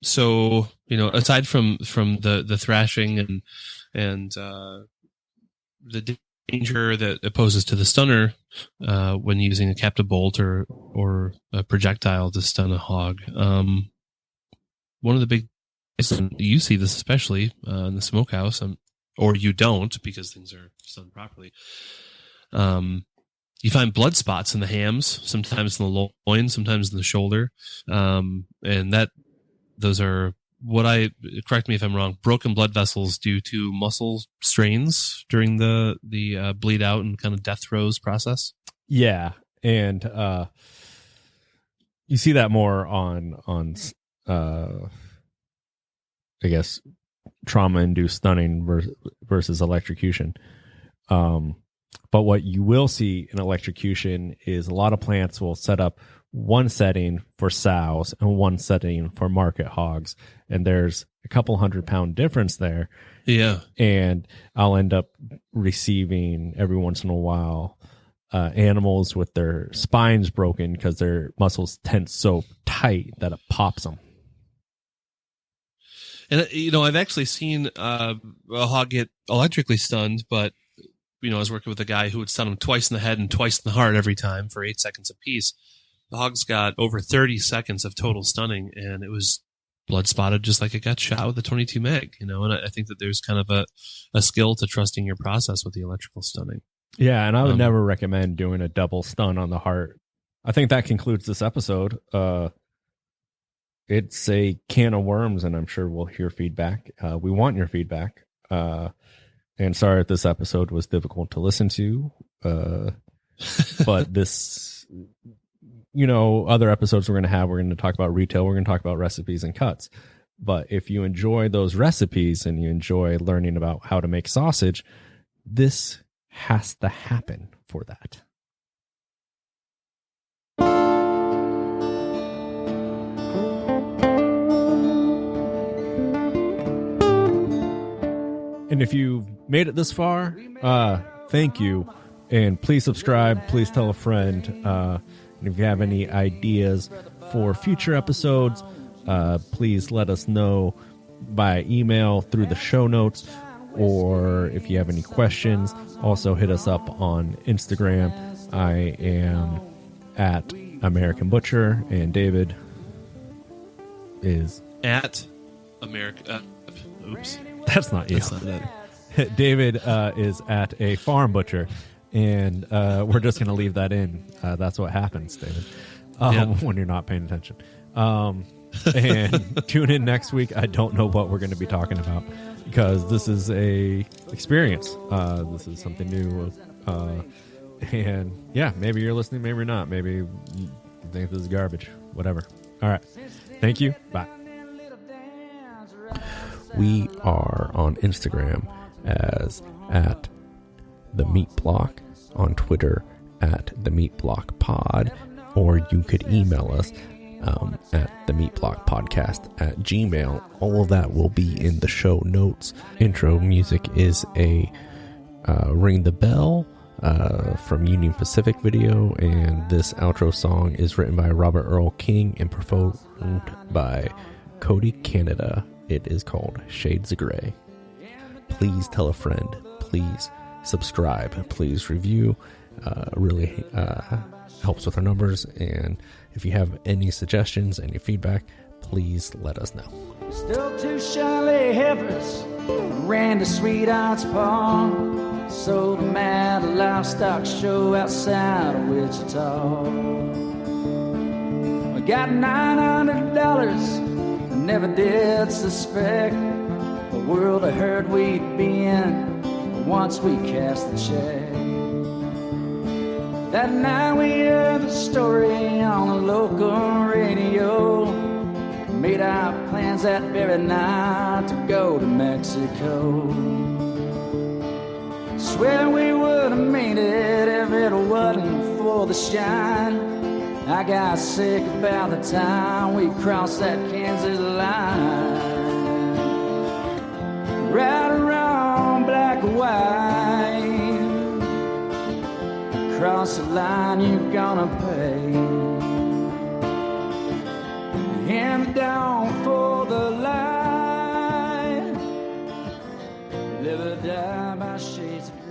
So, aside from the thrashing and the danger that it poses to the stunner when using a captive bolt or a projectile to stun a hog, one of the big, you see this especially in the smokehouse, or you don't because things are done properly. You find blood spots in the hams, sometimes in the loin, sometimes in the shoulder, and those are correct me if I'm wrong, broken blood vessels due to muscle strains during the bleed out and kind of death throes process. Yeah, and you see that more on I guess trauma-induced stunning versus electrocution. But what you will see in electrocution is a lot of plants will set up one setting for sows and one setting for market hogs. And there's a couple 100-pound difference there. Yeah. And I'll end up receiving every once in a while animals with their spines broken because their muscles tense so tight that it pops them. And, I've actually seen a hog get electrically stunned, but, I was working with a guy who would stun him twice in the head and twice in the heart every time for 8 seconds apiece. The hog's got over 30 seconds of total stunning, and it was blood spotted just like it got shot with a 22 meg, and I think that there's kind of a skill to trusting your process with the electrical stunning. Yeah, and I would never recommend doing a double stun on the heart. I think that concludes this episode. It's a can of worms, and I'm sure we'll hear feedback. We want your feedback. And sorry if this episode was difficult to listen to. But this, other episodes we're going to talk about retail. We're going to talk about recipes and cuts. But if you enjoy those recipes and you enjoy learning about how to make sausage, this has to happen for that. And if you've made it this far, thank you. And please subscribe. Please tell a friend. And if you have any ideas for future episodes, please let us know by email through the show notes. Or if you have any questions, also hit us up on Instagram. I am at American Butcher, and David is at America. Oops. That's not you. That's not that. David is at a farm butcher, and we're just going to leave that in. That's what happens, David, when you're not paying attention. And tune in next week. I don't know what we're going to be talking about because this is a experience. This is something new. And yeah, maybe you're listening, maybe you're not. Maybe you think this is garbage. Whatever. All right. Thank you. Bye. We are on Instagram as at the Meat Block, on Twitter at themeatblockpod, or you could email us at themeatblockpodcast@gmail. All of that will be in the show notes. Intro music is a Ring the Bell from Union Pacific video, and this outro song is written by Robert Earl King and performed by Cody Canada. It is called Shades of Grey. Please tell a friend. Please subscribe. Please review. Really helps with our numbers. And if you have any suggestions, any feedback, please let us know. Still two Charlie heifers ran to Sweetheart's Pond. Sold them at a livestock show outside of Wichita. I got $900. Never did suspect the world I heard we'd be in once we cast the check. That night we heard the story on the local radio. Made our plans that very night to go to Mexico. Swear we would have made it if it wasn't for the shine. I got sick about the time we crossed that Kansas line. Right around black or white. Cross the line, you're gonna pay. Hand it down for the die by shades of